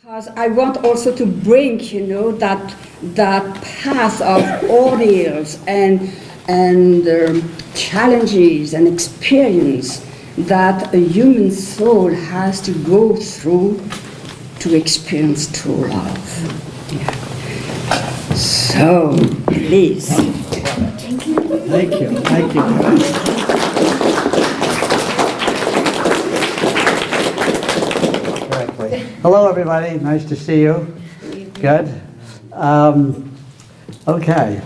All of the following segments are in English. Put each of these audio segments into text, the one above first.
Because I want also to bring, that path of ordeals and challenges and experience that a human soul has to go through to experience true love. Yeah. So, please. Thank you. Thank you. Thank you. Hello, everybody. Nice to see you. Good. Okay.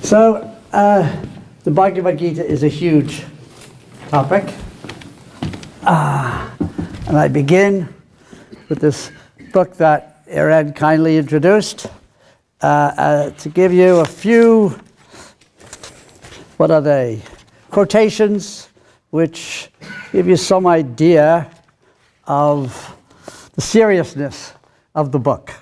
So, the Bhagavad Gita is a huge topic. And I begin with this book that Erin kindly introduced to give you a few, what are they? Quotations which give you some idea of the seriousness of the book.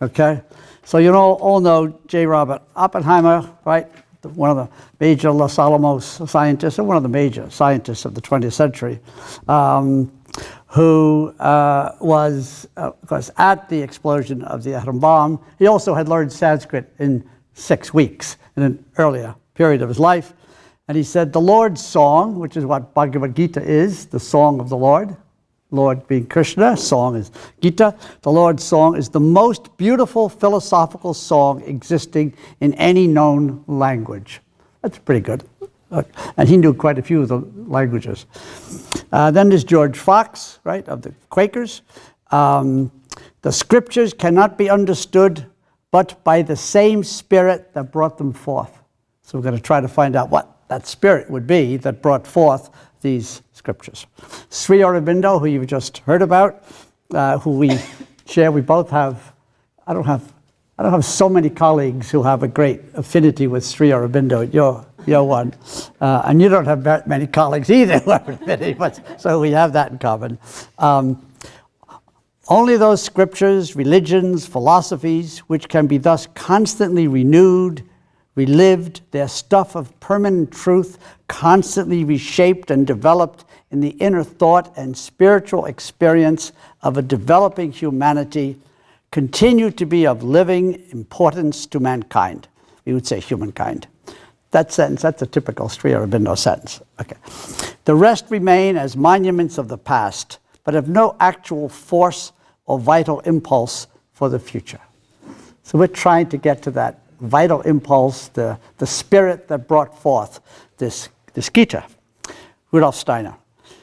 Okay? So you all know J. Robert Oppenheimer, right? One of the major Los Alamos scientists, and one of the major scientists of the 20th century, who was, of course, at the explosion of the atom bomb. He also had learned Sanskrit in 6 weeks in an earlier period of his life. And he said, the Lord's song, which is what Bhagavad Gita is, the song of the Lord, Lord being Krishna, song is Gita. The Lord's song is the most beautiful philosophical song existing in any known language. That's pretty good. And he knew quite a few of the languages. Then there's George Fox, right, of the Quakers. The scriptures cannot be understood but by the same spirit that brought them forth. So we're going to try to find out what that spirit would be that brought forth these scriptures. Sri Aurobindo, who you've just heard about, who we share, we both have, I don't have so many colleagues who have a great affinity with Sri Aurobindo. You're one. And you don't have that many colleagues either who have an affinity, but so we have that in common. Only those scriptures, religions, philosophies, which can be thus constantly renewed, relived, their stuff of permanent truth, constantly reshaped and developed in the inner thought and spiritual experience of a developing humanity, continue to be of living importance to mankind. We would say humankind. That sentence, that's a typical Sri Aurobindo sentence. Okay. The rest remain as monuments of the past, but have no actual force or vital impulse for the future. So we're trying to get to that vital impulse, the spirit that brought forth this Gita. Rudolf Steiner.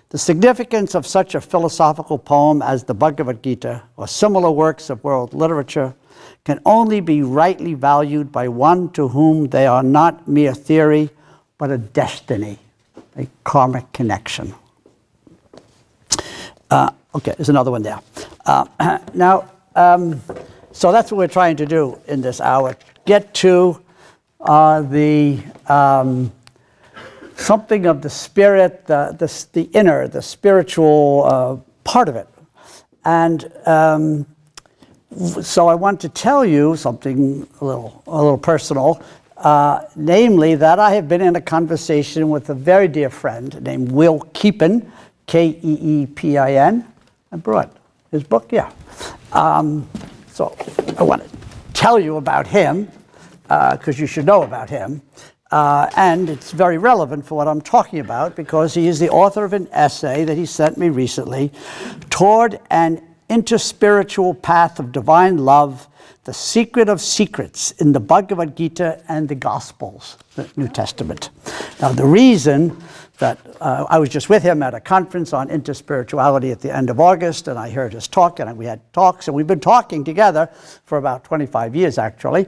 The significance of such a philosophical poem as the Bhagavad Gita or similar works of world literature can only be rightly valued by one to whom they are not mere theory, but a destiny, a karmic connection. Okay, there's another one there. So that's what we're trying to do in this hour. Get to something of the spirit, the inner, the spiritual part of it. And so I want to tell you something a little personal, namely that I have been in a conversation with a very dear friend named Will Keepin, Keepin. I brought his book, yeah. So I want to tell you about him, because you should know about him. And it's very relevant for what I'm talking about, because he is the author of an essay that he sent me recently, Toward an Interspiritual Path of Divine Love, the Secret of Secrets in the Bhagavad Gita and the Gospels, the New Testament. Now, the reason that I was just with him at a conference on interspirituality at the end of August, and I heard his talk, and we had talks, and we've been talking together for about 25 years, actually.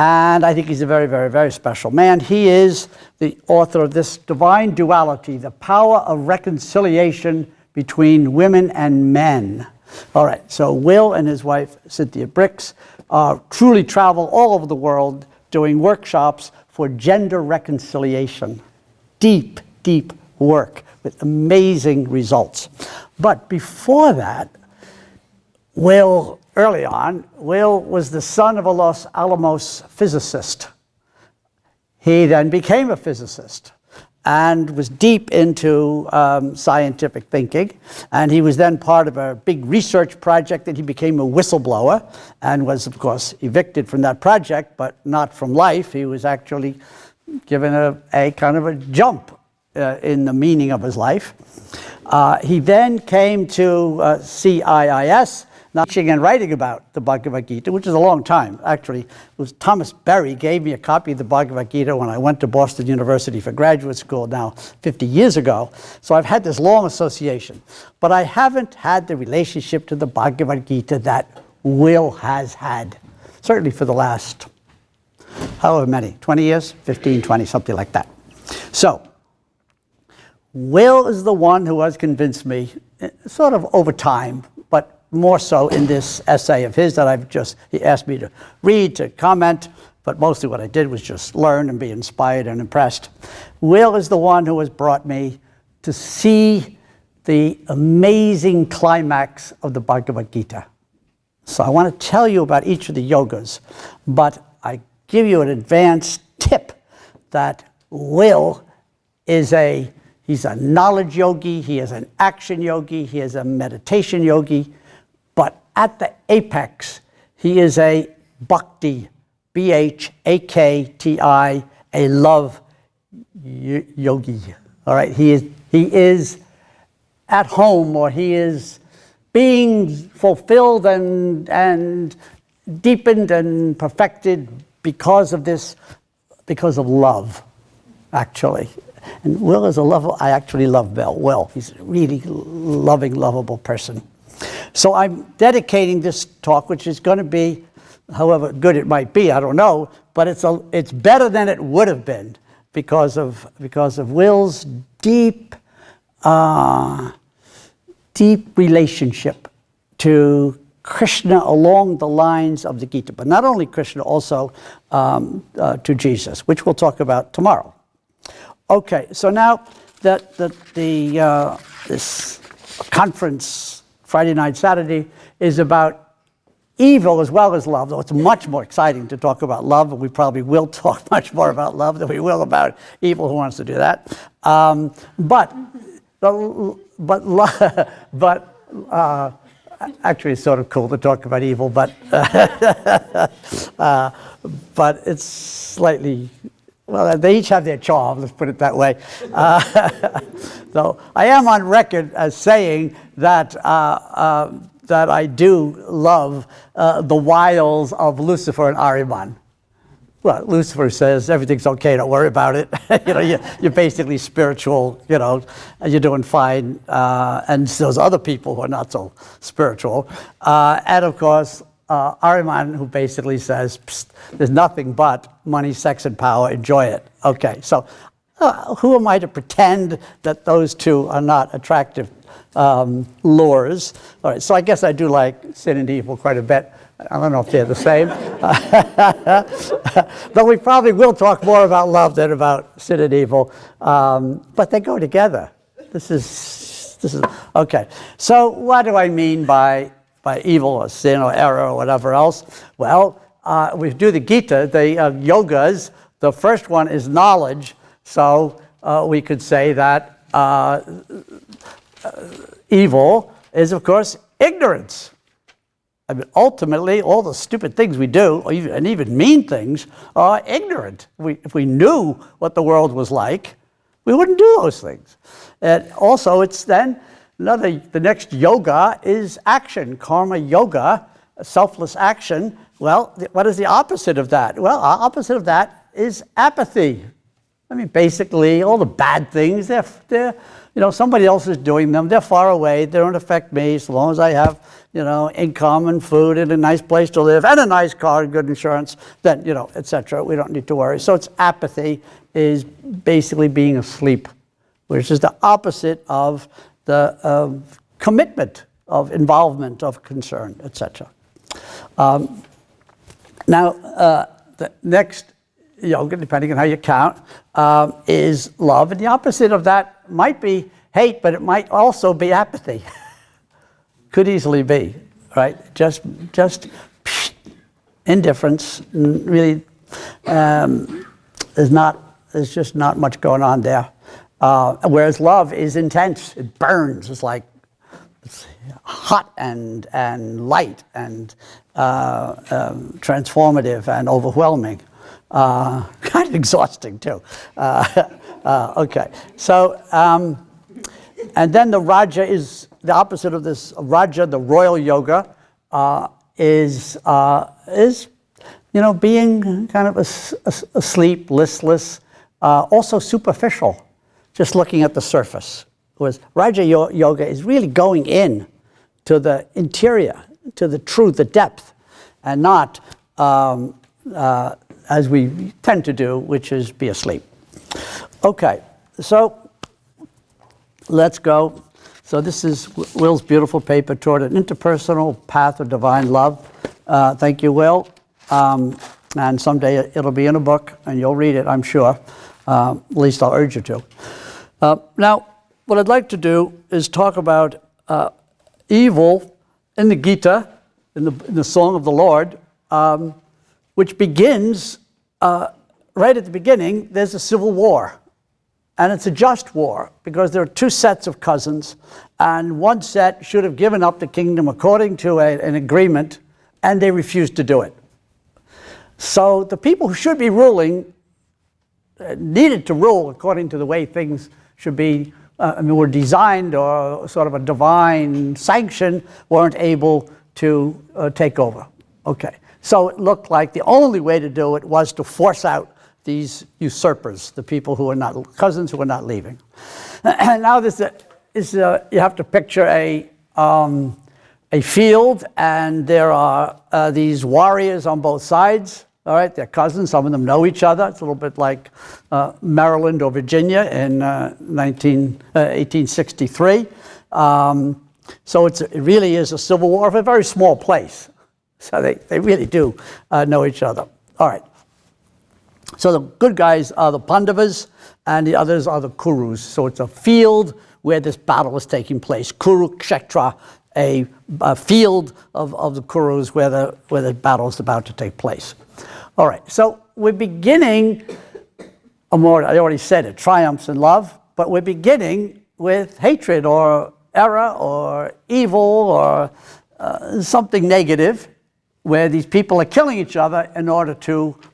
And I think he's a very, very, very special man. He is the author of this Divine Duality, the Power of Reconciliation Between Women and Men. All right, so Will and his wife, Cynthia Bricks, truly travel all over the world doing workshops for gender reconciliation. Deep, deep work with amazing results. But before that, Will was the son of a Los Alamos physicist. He then became a physicist. and was deep into scientific thinking. And he was then part of a big research project, and he became a whistleblower and was, of course, evicted from that project, but not from life. He was actually given a kind of a jump in the meaning of his life. He then came to CIIS, teaching and writing about the Bhagavad Gita, which is a long time. Actually, it was Thomas Berry gave me a copy of the Bhagavad Gita when I went to Boston University for graduate school now 50 years ago. So I've had this long association. But I haven't had the relationship to the Bhagavad Gita that Will has had, certainly for the last, however many, 20 years, 15, 20, something like that. So, Will is the one who has convinced me, sort of over time, but more so in this essay of his that he asked me to read, to comment, but mostly what I did was just learn and be inspired and impressed. Will is the one who has brought me to see the amazing climax of the Bhagavad Gita. So I want to tell you about each of the yogas, but I give you an advanced tip that Will is he's a knowledge yogi, he is an action yogi, he is a meditation yogi, but at the apex, he is a bhakti, B-H-A-K-T-I, a love yogi. All right, he is at home, or he is being fulfilled and deepened and perfected because of love, actually. And Will is I actually love Will. He's a really loving, lovable person. So I'm dedicating this talk, which is going to be, however good it might be, I don't know, but it's better than it would have been because of Will's deep relationship to Krishna along the lines of the Gita, but not only Krishna, also to Jesus, which we'll talk about tomorrow. Okay, so now that this conference, Friday night, Saturday, is about evil as well as love, though it's much more exciting to talk about love, and we probably will talk much more about love than we will about evil. Who wants to do that? Actually, it's sort of cool to talk about evil, but it's slightly. Well, they each have their charm, let's put it that way. So I am on record as saying that I do love the wiles of Lucifer and Ahriman. Well, Lucifer says everything's okay, don't worry about it. You're basically spiritual, and you're doing fine. And those other people who are not so spiritual. And of course, Ahriman, who basically says, there's nothing but money, sex, and power, enjoy it. Okay, so who am I to pretend that those two are not attractive lures? All right, so I guess I do like sin and evil quite a bit. I don't know if they're the same. But we probably will talk more about love than about sin and evil. But they go together. This is okay. So what do I mean by evil or sin or error or whatever else? Well, we do the Gita, the yogas. The first one is knowledge. So we could say that evil is, of course, ignorance. I mean, ultimately, all the stupid things we do, and even mean things, are ignorant. If we knew what the world was like, we wouldn't do those things. And also, it's then the next yoga is action, karma yoga, selfless action. Well, what is the opposite of that? Well, our opposite of that is apathy. I mean, basically, all the bad things, they're somebody else is doing them. They're far away. They don't affect me as long as I have, income and food and a nice place to live and a nice car and good insurance, then, etc. We don't need to worry. So it's apathy is basically being asleep, which is the opposite of the commitment, of involvement, of concern, etc. Now, the next yoga, depending on how you count, is love. And the opposite of that might be hate, but it might also be apathy. Could easily be, right? Just indifference. Really, there's just not much going on there. Whereas love is intense. It burns. It's hot and light and transformative and overwhelming. Kind of exhausting too. Okay, so and then the Raja is the opposite of this. Raja, the royal yoga, is being kind of asleep, listless, also superficial, just looking at the surface. Whereas Raja Yoga is really going in to the interior, to the truth, the depth, and not as we tend to do, which is be asleep. Okay, so let's go. So this is Will's beautiful paper, Toward an Interpersonal Path of Divine Love. Thank you, Will. And someday it'll be in a book, and you'll read it, I'm sure. At least I'll urge you to. Now, what I'd like to do is talk about evil in the Gita, in the Song of the Lord, which begins, right at the beginning, there's a civil war. And it's a just war, because there are two sets of cousins, and one set should have given up the kingdom according to an agreement, and they refused to do it. So the people who should be ruling needed to rule according to the way things should be, were designed, or sort of a divine sanction, weren't able to take over. Okay, so it looked like the only way to do it was to force out these usurpers, the people who are not cousins, who are not leaving. And now this is you have to picture a field, and there are these warriors on both sides. All right, they're cousins. Some of them know each other. It's a little bit like Maryland or Virginia in 1863. So it really is a civil war of a very small place. So they really do know each other. All right. So the good guys are the Pandavas, and the others are the Kurus. So it's a field where this battle is taking place. Kurukshetra, a field of the Kurus where the battle is about to take place. All right, so we're beginning, I already said it, triumphs in love, but we're beginning with hatred or error or evil or something negative, where these people are killing each other in order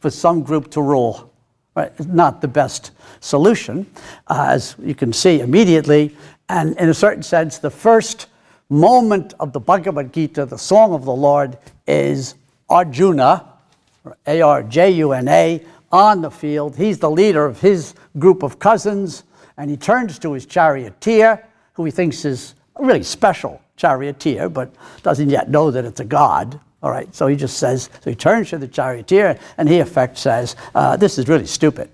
for some group to rule. Right? It's not the best solution, as you can see immediately. And in a certain sense, the first moment of the Bhagavad Gita, the Song of the Lord, is Arjuna, Arjuna, on the field. He's the leader of his group of cousins, and he turns to his charioteer, who he thinks is a really special charioteer, but doesn't yet know that it's a god. All right, so he just says, so he turns to the charioteer, and he in effect says, this is really stupid.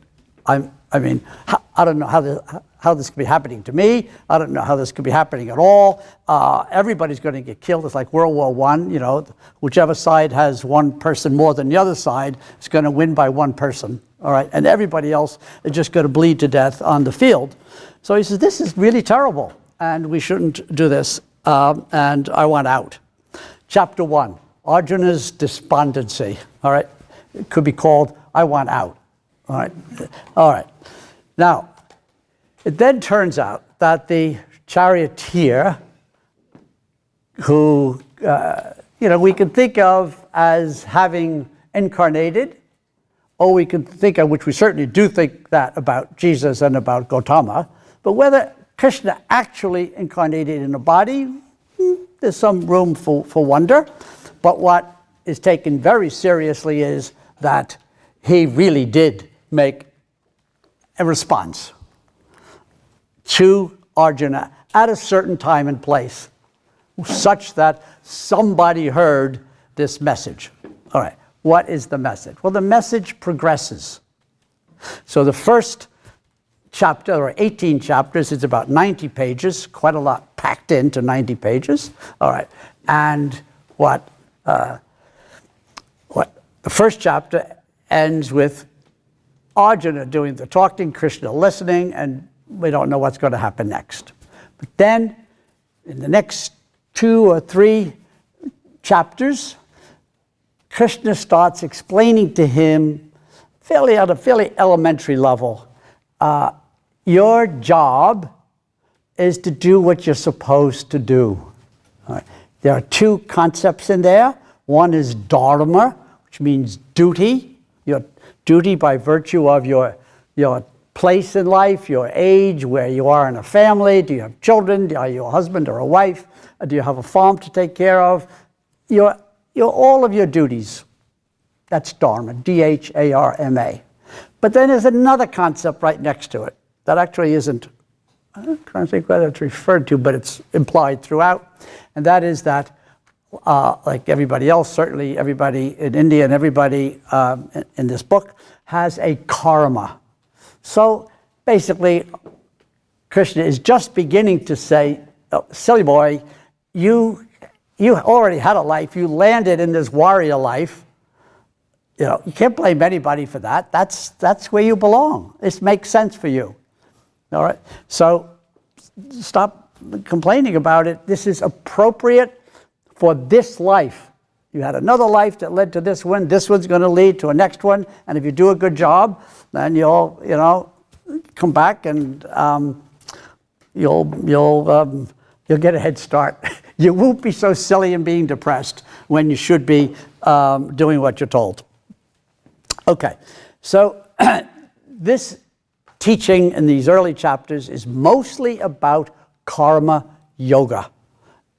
I don't know how this could be happening to me. I don't know how this could be happening at all. Everybody's going to get killed. It's like World War I, whichever side has one person more than the other side is going to win by one person. All right, and everybody else is just going to bleed to death on the field. So he says, this is really terrible, and we shouldn't do this, and I want out. Chapter 1. Arjuna's despondency. All right, it could be called I want out. All right. Now, it then turns out that the charioteer, who we can think of as having incarnated, or we can think of, which we certainly do think that about Jesus and about Gautama, but whether Krishna actually incarnated in a body, there's some room for wonder. But what is taken very seriously is that he really did make a response to Arjuna at a certain time and place, such that somebody heard this message. All right, what is the message? Well, the message progresses. So the first chapter, or 18 chapters, is about 90 pages, quite a lot packed into 90 pages. All right, and what the first chapter ends with Arjuna doing the talking, Krishna listening, and we don't know what's going to happen next. But then, in the next 2 or 3 chapters, Krishna starts explaining to him, at a fairly elementary level, your job is to do what you're supposed to do. All right. There are two concepts in there. One is dharma, which means duty. Your duty by virtue of your place in life, your age, where you are in a family. Do you have children? Are you a husband or a wife? Do you have a farm to take care of? All of your duties. That's dharma, D-H-A-R-M-A. But then there's another concept right next to it that actually isn't, I don't think whether it's referred to, but it's implied throughout. And that is that, like everybody else, certainly everybody in India and everybody in this book has a karma. So basically, Krishna is just beginning to say, oh, silly boy, you already had a life. You landed in this warrior life. You know, you can't blame anybody for that. That's where you belong. This makes sense for you. All right? So stop complaining about it. This is appropriate for this life. You had another life that led to this one. This one's going to lead to a next one. And if you do a good job, then you'll come back and you'll get a head start. You won't be so silly and being depressed when you should be doing what you're told. Okay, so this teaching in these early chapters is mostly about karma yoga,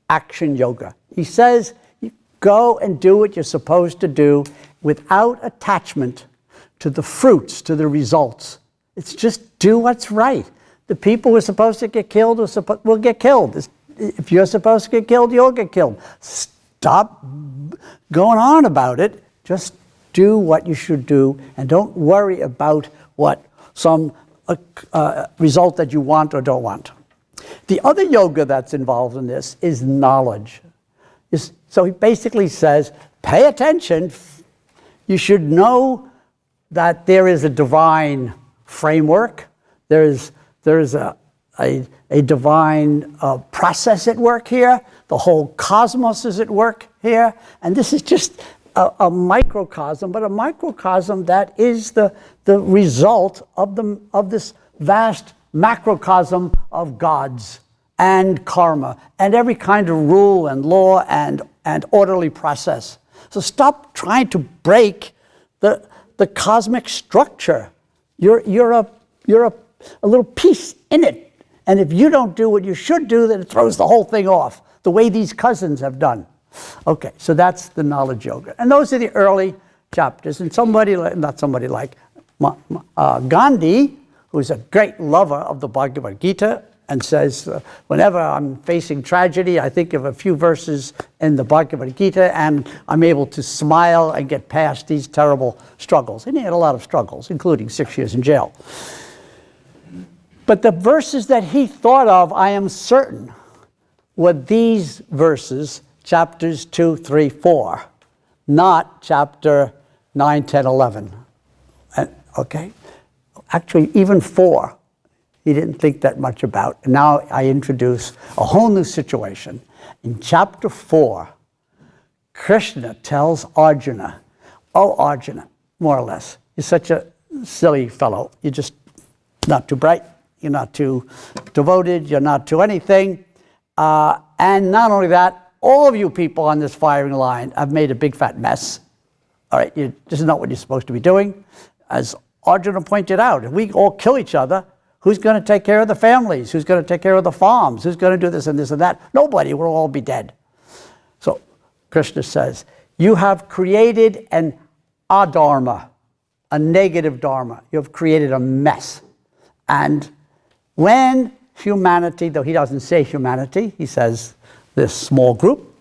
action yoga. He says, you go and do what you're supposed to do without attachment to the fruits, to the results. It's just do what's right. The people who are supposed to get killed will get killed. If you're supposed to get killed, you'll get killed. Stop going on about it. Just do what you should do, and don't worry about what some result that you want or don't want. The other yoga that's involved in this is knowledge. So he basically says, pay attention. You should know that there is a divine framework. There is a divine process at work here. The whole cosmos is at work here. And this is just a microcosm, but a microcosm that is the result of this vast macrocosm of gods and karma and every kind of rule and law and orderly process. So stop trying to break the cosmic structure. You're a little piece in it. And if you don't do what you should do, then it throws the whole thing off, the way these cousins have done. Okay, so that's the knowledge yoga. And those are the early chapters. And somebody like Gandhi, who's a great lover of the Bhagavad Gita, and says, whenever I'm facing tragedy, I think of a few verses in the Bhagavad Gita, and I'm able to smile and get past these terrible struggles. And he had a lot of struggles, including 6 years in jail. But the verses that he thought of, I am certain, were these verses, chapters 2, 3, 4, not chapter 9, 10, 11. Okay? Actually, even 4, he didn't think that much about. And now I introduce a whole new situation. In chapter 4, Krishna tells Arjuna, oh, Arjuna, more or less, you're such a silly fellow. You're just not too bright. You're not too devoted. You're not to anything. And not only that, all of you people on this firing line have made a big fat mess. All right, this is not what you're supposed to be doing. As Arjuna pointed out, if we all kill each other, who's going to take care of the families? Who's going to take care of the farms? Who's going to do this and this and that? Nobody. We'll all be dead. So Krishna says, you have created an adharma, a negative dharma. You have created a mess. And when humanity, though he doesn't say humanity, he says this small group,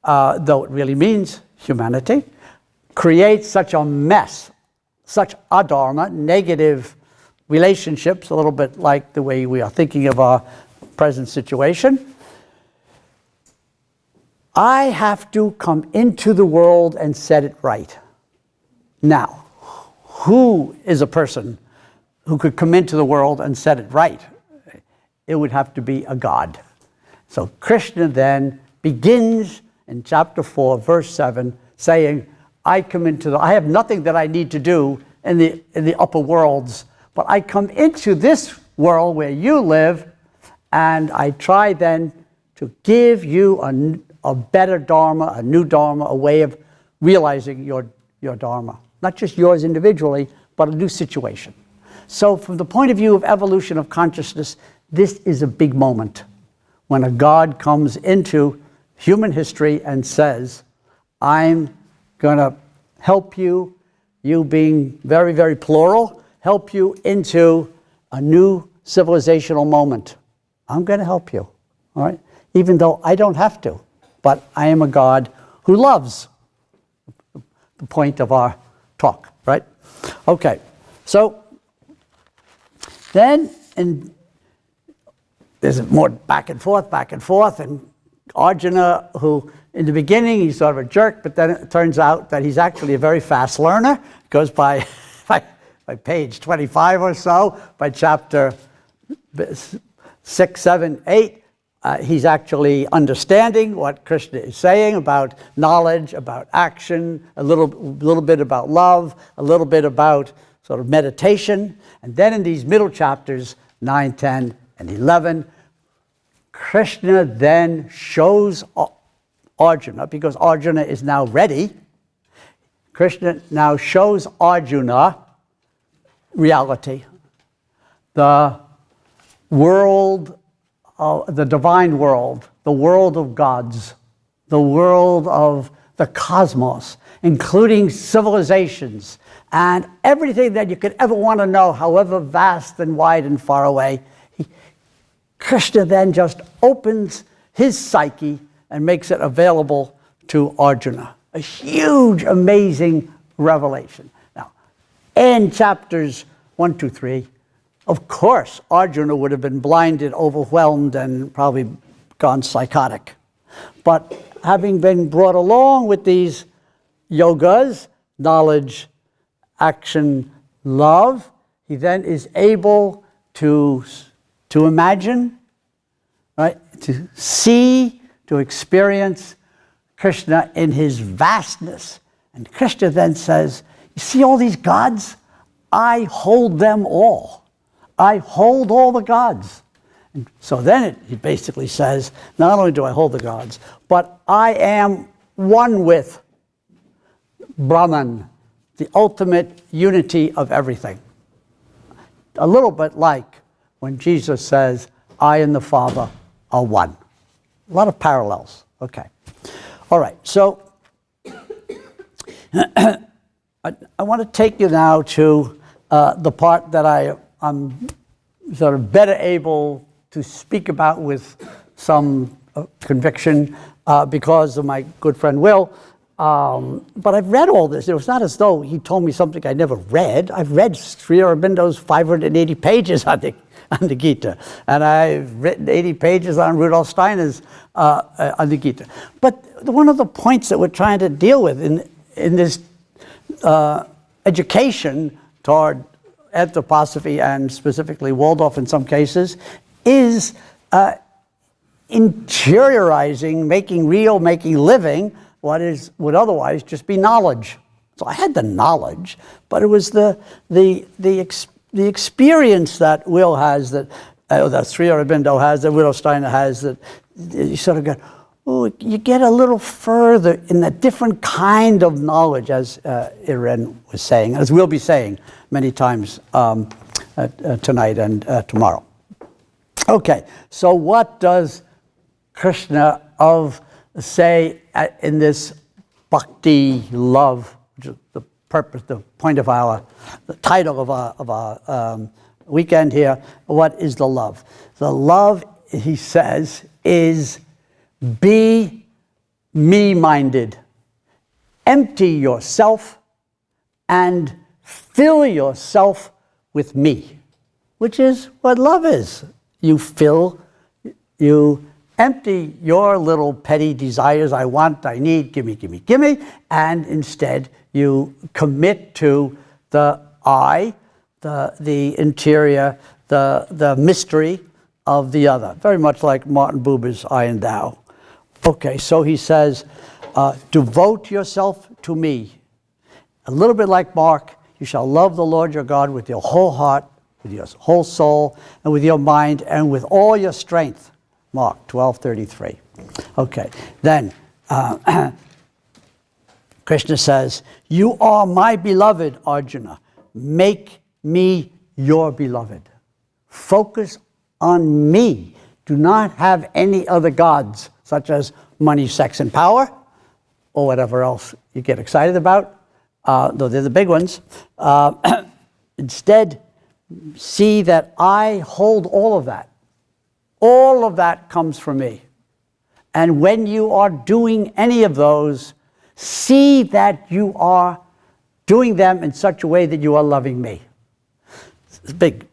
though it really means humanity, creates such a mess, such adharma, negative relationships, a little bit like the way we are thinking of our present situation. I have to come into the world and set it right. Now, who is a person who could come into the world and set it right? It would have to be a god. So Krishna then begins in chapter 4, verse 7, saying, I have nothing that I need to do in the upper worlds, but I come into this world where you live, and I try then to give you a better Dharma, a new Dharma, a way of realizing your Dharma. Not just yours individually, but a new situation. So from the point of view of evolution of consciousness, this is a big moment when a God comes into human history and says, I'm going to help you, you being very, very plural, help you into a new civilizational moment. I'm going to help you, all right? Even though I don't have to, but I am a God who loves. The point of our talk, right? Okay, so then, and there's more back and forth, and Arjuna, who in the beginning he's sort of a jerk, but then it turns out that he's actually a very fast learner. Goes by page 25 or so, by chapter 6, 7, 8, he's actually understanding what Krishna is saying about knowledge, about action, a little bit about love, a little bit about sort of meditation. And then in these middle chapters, 9, 10, and 11, Krishna then shows Arjuna, because Arjuna is now ready, Krishna now shows Arjuna reality, the world, the divine world, the world of gods, the world of the cosmos, including civilizations and everything that you could ever want to know, however vast and wide and far away. Krishna then just opens his psyche and makes it available to Arjuna. A huge, amazing revelation. Now, in chapters 1, 2, 3, of course, Arjuna would have been blinded, overwhelmed, and probably gone psychotic. But having been brought along with these yogas, knowledge, action, love, he then is able to imagine, right? To see, to experience Krishna in his vastness. And Krishna then says, you see all these gods? I hold them all. I hold all the gods. And so then he basically says, not only do I hold the gods, but I am one with Brahman, the ultimate unity of everything. A little bit like when Jesus says, I and the Father are one. A lot of parallels. Okay. All right. So I want to take you now to the part that I'm sort of better able to speak about with some conviction because of my good friend Will. But I've read all this. It was not as though he told me something I never read. I've read Sri Aurobindo's 580 pages on the Gita. And I've written 80 pages on Rudolf Steiner's on the Gita. But one of the points that we're trying to deal with in this education toward anthroposophy and specifically Waldorf in some cases is interiorizing, making real, making living what would otherwise just be knowledge. So I had the knowledge, but it was the experience that Will has, that Sri Aurobindo has, that Rudolf Steiner has, that you sort of go, oh, you get a little further in a different kind of knowledge, as Irene was saying, as we'll be saying many times tonight and tomorrow. Okay, so what does Krishna say in this bhakti love, which is the purpose, the point of the title of our weekend here? What is the love? The love, he says, is be me-minded. Empty yourself and fill yourself with me, which is what love is. You empty your little petty desires, I want, I need, gimme, and instead you commit to the I, the interior, the mystery of the other. Very much like Martin Buber's I and Thou. Okay, so he says, devote yourself to me. A little bit like Mark, you shall love the Lord your God with your whole heart, with your whole soul, and with your mind, and with all your strength. Mark 12:33. Okay, then Krishna says, you are my beloved, Arjuna. Make me your beloved. Focus on me. Do not have any other gods, such as money, sex, and power, or whatever else you get excited about, though they're the big ones. Instead, see that I hold all of that. All of that comes from me. And when you are doing any of those, see that you are doing them in such a way that you are loving me. It's big.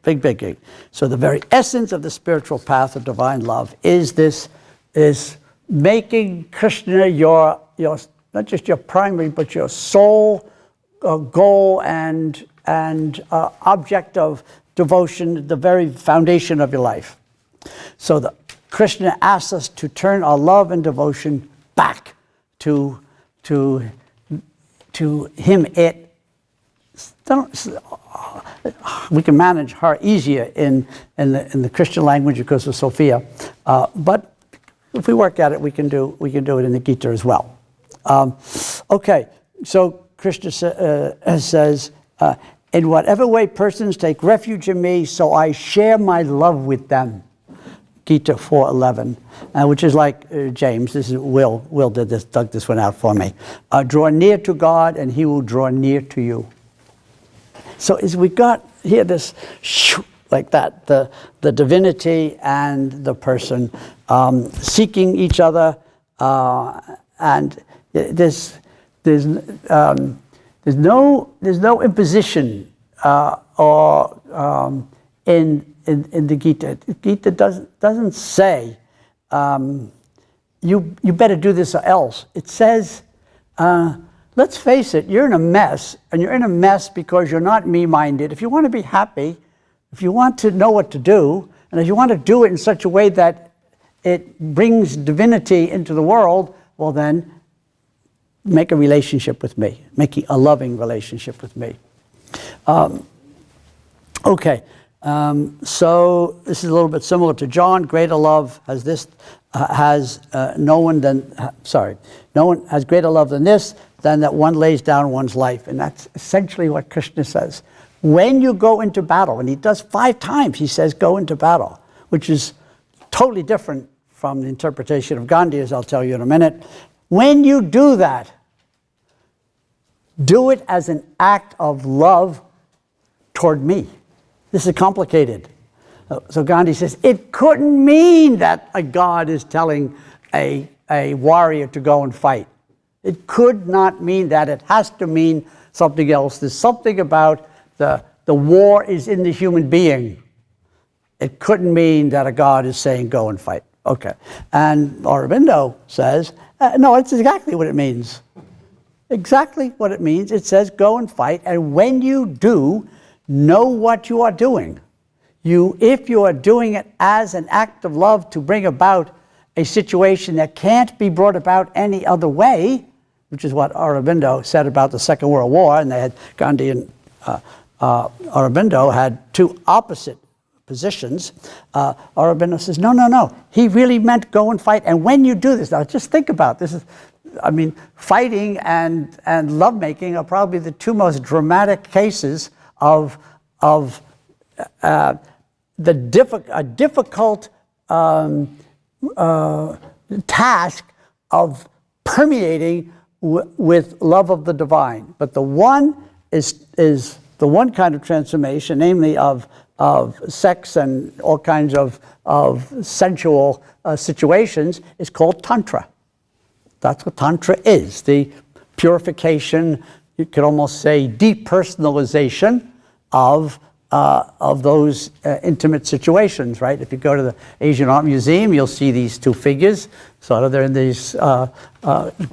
So the very essence of the spiritual path of divine love is making Krishna your not just your primary, but your sole goal and object of devotion, the very foundation of your life. So Krishna asks us to turn our love and devotion back to him. We can manage her easier in the Christian language because of Sophia, but if we work at it, we can do it in the Gita as well. Okay, so Krishna says, in whatever way persons take refuge in me, so I share my love with them. Gita 4:11, which is like James. This is Will. Will dug this one out for me. Draw near to God, and He will draw near to you. So as we got here, this like that, the divinity and the person seeking each other, and there's no imposition or in the Gita. Gita doesn't say you better do this or else. It says, let's face it, you're in a mess, and you're in a mess because you're not me-minded. If you want to be happy, if you want to know what to do, and if you want to do it in such a way that it brings divinity into the world, well then, make a relationship with me, making a loving relationship with me. Okay. So this is a little bit similar to John. Greater love no one has greater love than this, than that one lays down one's life. And that's essentially what Krishna says. When you go into battle, and he does 5 times, he says go into battle, which is totally different from the interpretation of Gandhi, as I'll tell you in a minute. When you do that, do it as an act of love toward me. This is complicated. So Gandhi says, it couldn't mean that a god is telling a warrior to go and fight. It could not mean that. It has to mean something else. There's something about the war is in the human being. It couldn't mean that a god is saying go and fight. Okay. And Aurobindo says, no, it's exactly what it means. Exactly what it means. It says go and fight, and when you do, know what you are doing. If you are doing it as an act of love to bring about a situation that can't be brought about any other way, which is what Aurobindo said about the Second World War, and they had Gandhi and Aurobindo had 2 opposite positions. Aurobindo says, no. He really meant go and fight. And when you do this, now just think about this. Fighting and lovemaking are probably the 2 most dramatic cases of a difficult task of permeating with love of the divine. But the one is the one kind of transformation, namely of sex and all kinds of sensual situations, is called Tantra. That's what Tantra is, the purification, you could almost say depersonalization of those intimate situations, right? If you go to the Asian Art Museum, you'll see these 2 figures, sort of they're in this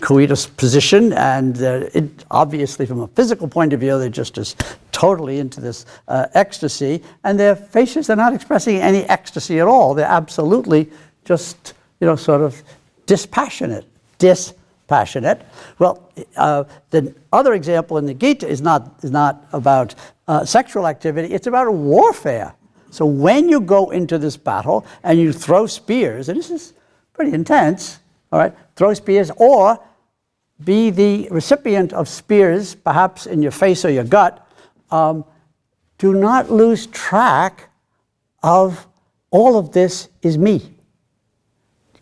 coitus position, and obviously from a physical point of view, they're just as totally into this ecstasy, and their faces are not expressing any ecstasy at all. They're absolutely just, sort of dispassionate. Well, the other example in the Gita is not about sexual activity, it's about a warfare. So when you go into this battle and you throw spears, and this is pretty intense, all right, throw spears or be the recipient of spears, perhaps in your face or your gut, do not lose track of all of this is me.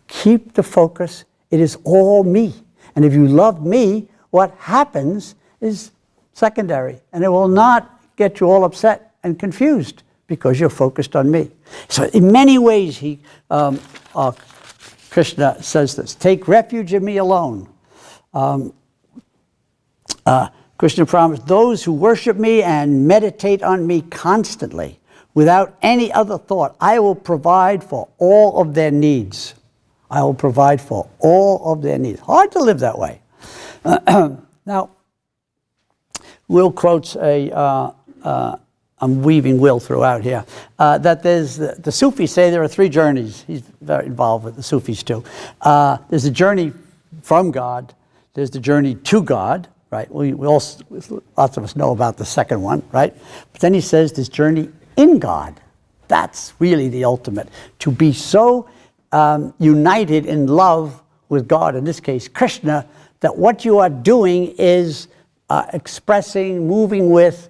Keep the focus. It is all me. And if you love me, what happens is secondary. And it will not get you all upset and confused because you're focused on me. So in many ways, Krishna says this, take refuge in me alone. Krishna promised, those who worship me and meditate on me constantly, without any other thought, I will provide for all of their needs. I will provide for all of their needs. Hard to live that way. Now, Will quotes I'm weaving Will throughout here, that there's, the Sufis say there are 3 journeys. He's very involved with the Sufis too. There's a journey from God, there's the journey to God, right? We also, lots of us know about the second one, right? But then he says this journey in God. That's really the ultimate. To be so united in love with God, in this case Krishna, that what you are doing is expressing, moving with,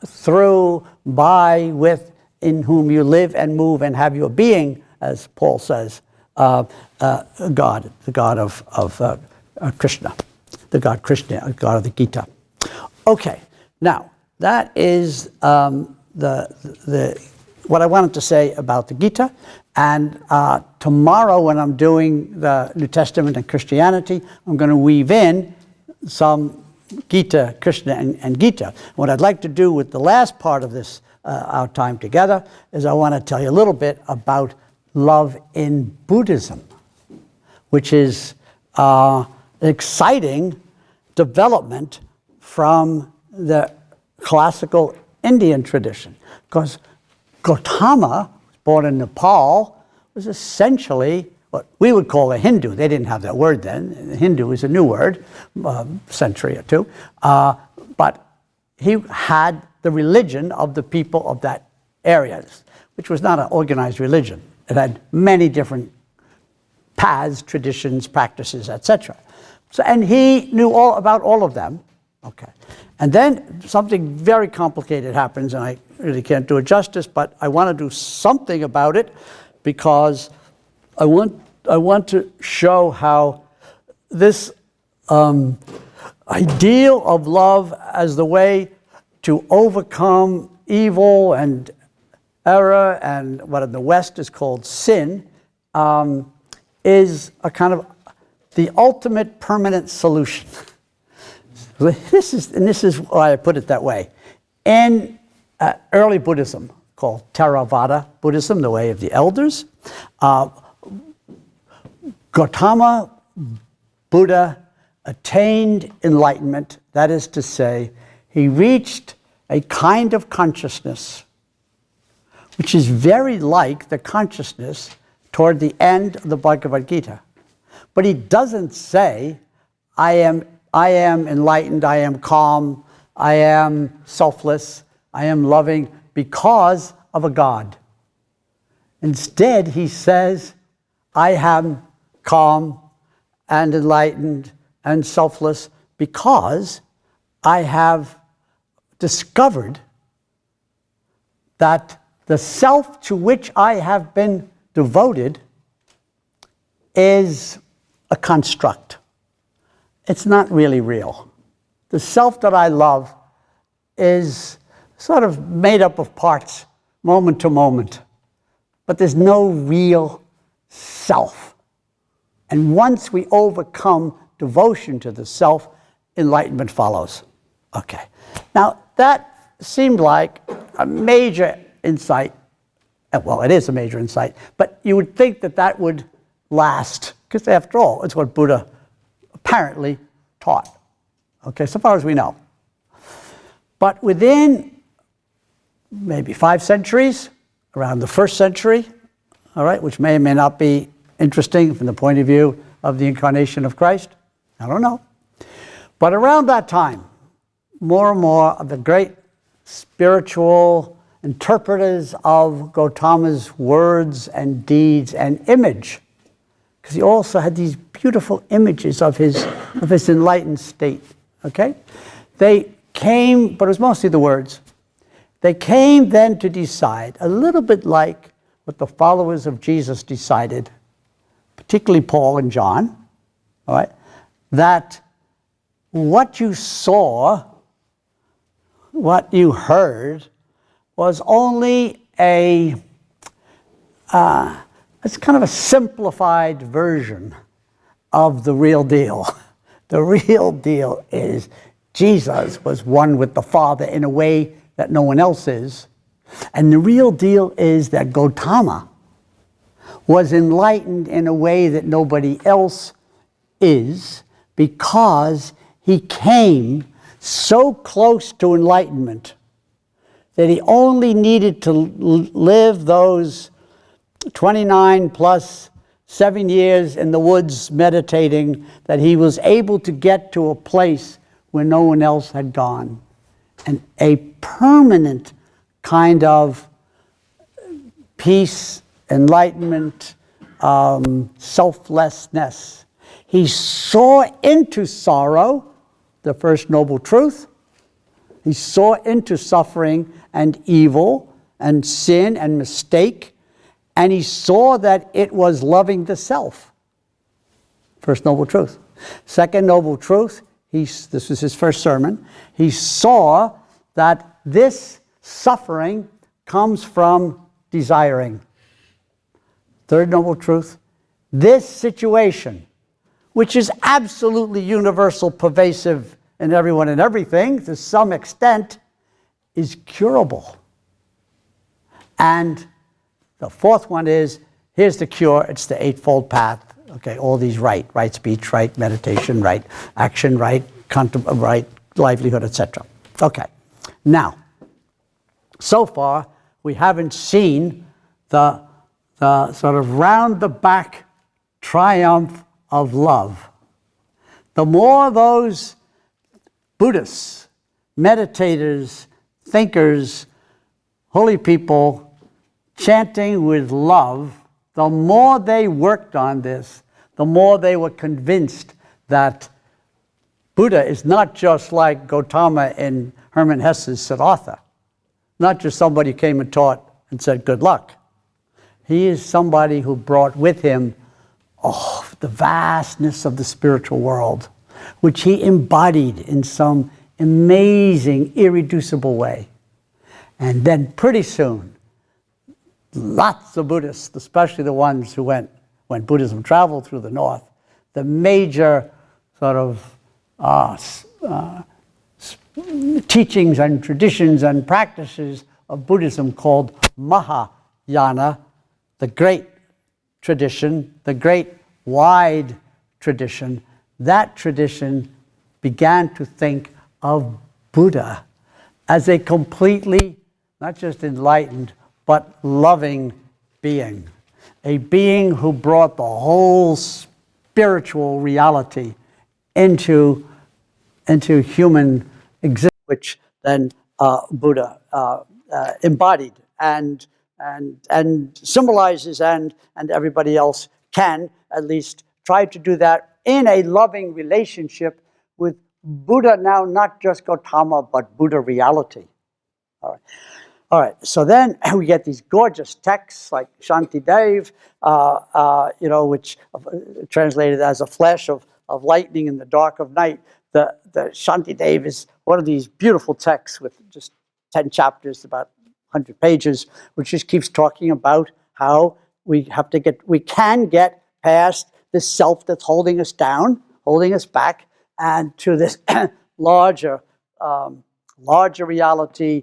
through, by, with, in whom you live and move and have your being, as Paul says, God, the God of Krishna, the God Krishna, God of the Gita. Okay, now that is what I wanted to say about the Gita. And tomorrow, when I'm doing the New Testament and Christianity, I'm going to weave in some Gita, Krishna, and Gita. What I'd like to do with the last part of this, our time together, is I want to tell you a little bit about love in Buddhism, which is an exciting development from the classical Indian tradition. Because Gautama, born in Nepal, was essentially what we would call a Hindu. They didn't have that word then. Hindu is a new word, century or two. But he had the religion of the people of that area, which was not an organized religion. It had many different paths, traditions, practices, etc. So, and he knew all about all of them. Okay. And then something very complicated happens, and I really can't do it justice, but I want to do something about it because I want to show how this ideal of love as the way to overcome evil and error and what in the West is called sin is a kind of the ultimate permanent solution. This is why I put it that way. In early Buddhism, called Theravada Buddhism, the way of the elders, Gautama Buddha attained enlightenment. That is to say, he reached a kind of consciousness which is very like the consciousness toward the end of the Bhagavad Gita. But he doesn't say, I am enlightened, I am calm, I am selfless, I am loving because of a God. Instead, he says, I am calm and enlightened and selfless because I have discovered that the self to which I have been devoted is a construct. It's not really real. The self that I love is sort of made up of parts, moment to moment. But there's no real self. And once we overcome devotion to the self, enlightenment follows. Okay. Now, that seemed like a major insight. Well, it is a major insight, but you would think that that would last, because after all, it's what Buddha apparently taught. Okay, so far as we know. But within maybe 5 centuries, around the 1st century, all right, which may or may not be interesting from the point of view of the incarnation of Christ, I don't know. But around that time, more and more of the great spiritual interpreters of Gautama's words and deeds and image, because he also had these beautiful images of his enlightened state. Okay? They came, but it was mostly the words. They came then to decide, a little bit like what the followers of Jesus decided, particularly Paul and John, all right, that what you saw, what you heard, was only it's kind of a simplified version of the real deal. The real deal is Jesus was one with the Father in a way that no one else is. And the real deal is that Gautama was enlightened in a way that nobody else is, because he came so close to enlightenment that he only needed to live those 29 plus 7 years in the woods meditating, that he was able to get to a place where no one else had gone. And a permanent kind of peace, enlightenment, selflessness. He saw into sorrow, the first noble truth. He saw into suffering and evil and sin and mistake, and he saw that it was loving the self. First noble truth. Second noble truth, this was his first sermon, he saw that this suffering comes from desiring. Third noble truth, this situation, which is absolutely universal, pervasive in everyone and everything, to some extent, is curable. And the fourth one is, here's the cure, it's the Eightfold Path. Okay, all these right speech, right meditation, right action, right livelihood, etc. Okay, now, so far, we haven't seen the sort of round-the-back triumph of love. The more those Buddhists, meditators, thinkers, holy people chanting with love, the more they worked on this, the more they were convinced that Buddha is not just like Gautama in Hermann Hesse's Siddhartha, not just somebody who came and taught and said good luck. He is somebody who brought with him the vastness of the spiritual world, which he embodied in some amazing, irreducible way. And then pretty soon, lots of Buddhists, especially the ones who when Buddhism traveled through the north, the major sort of teachings and traditions and practices of Buddhism called Mahayana, the great tradition, the great wide tradition, that tradition began to think of Buddha as a completely, not just enlightened, but loving being. A being who brought the whole spiritual reality into human existence, which then Buddha embodied and symbolizes, and everybody else can at least try to do that in a loving relationship with Buddha, now not just Gautama, but Buddha reality. All right. So then we get these gorgeous texts like Shanti Dev, which translated as a flash of lightning in the dark of night. The Shanti Dev is one of these beautiful texts with just 10 chapters, about 100 pages, which just keeps talking about how we can get past this self that's holding us down, holding us back, and to this larger reality,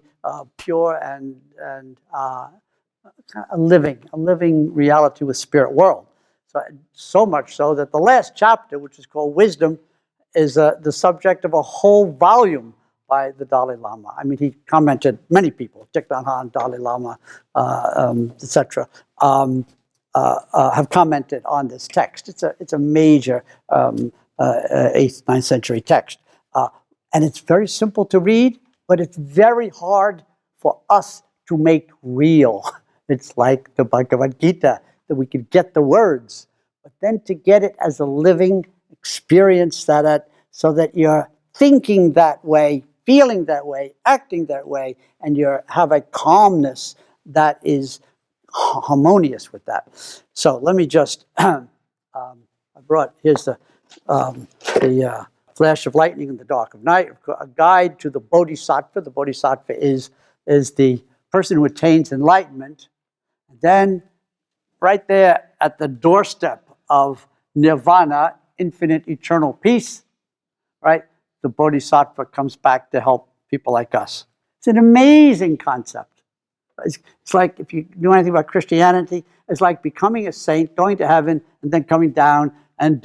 pure and a living reality with spirit world. So much so that the last chapter, which is called Wisdom, is the subject of a whole volume by the Dalai Lama. I mean, he commented, many people, Thich Nhat Hanh, Dalai Lama, etc., have commented on this text. It's a major 8th, 9th century text. And it's very simple to read, but it's very hard for us to make real. It's like the Bhagavad Gita, that we could get the words, but then to get it as a living experience, so that you're thinking that way, feeling that way, acting that way, and you have a calmness that is harmonious with that. So let me just, I brought, here's the flash of lightning in the dark of night, a guide to the Bodhisattva. The Bodhisattva is the person who attains enlightenment. And then right there at the doorstep of nirvana, infinite eternal peace, right? The Bodhisattva comes back to help people like us. It's an amazing concept. It's like, if you know anything about Christianity, it's like becoming a saint, going to heaven, and then coming down and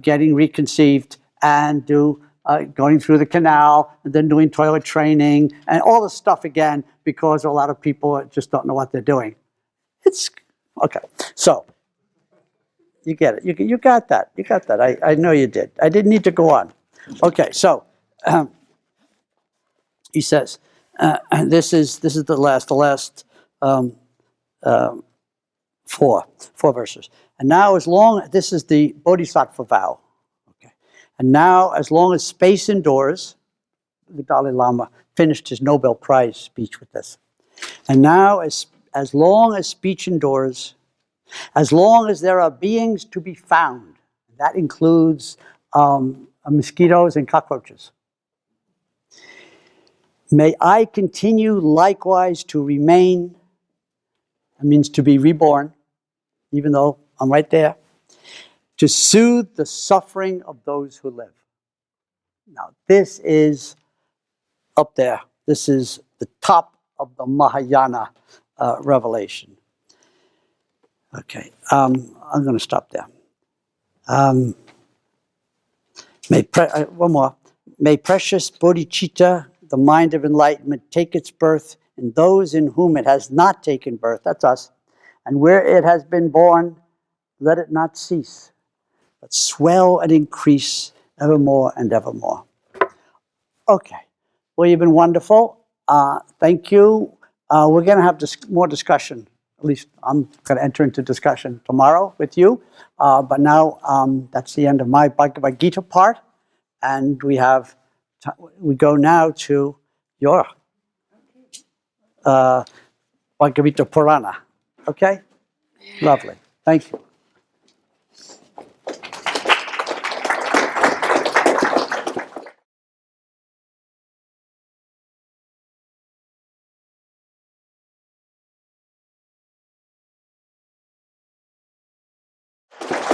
getting reconceived, and going through the canal, and then doing toilet training, and all this stuff again, because a lot of people just don't know what they're doing. It's, okay, so, you get it. You got that. You got that. I know you did. I didn't need to go on. Okay, so he says, this is the last four verses. And now, this is the Bodhisattva vow. Okay, and now, as long as space endures, the Dalai Lama finished his Nobel Prize speech with this. And now, as long as speech endures, as long as there are beings to be found, that includes mosquitoes and cockroaches, may I continue likewise to remain, that means to be reborn, even though I'm right there, to soothe the suffering of those who live. Now, this is up there. This is the top of the Mahayana revelation. Okay, I'm going to stop there. One more. May precious bodhicitta, the mind of enlightenment, take its birth in those in whom it has not taken birth, that's us, and where it has been born, let it not cease, but swell and increase evermore and evermore. Okay, well, you've been wonderful. Thank you. We're going to have more discussion. At least I'm going to enter into discussion tomorrow with you. But now that's the end of my Bhagavad Gita part. And we go now to your Bhagavad Gita Purana. Okay? Lovely. Thank you.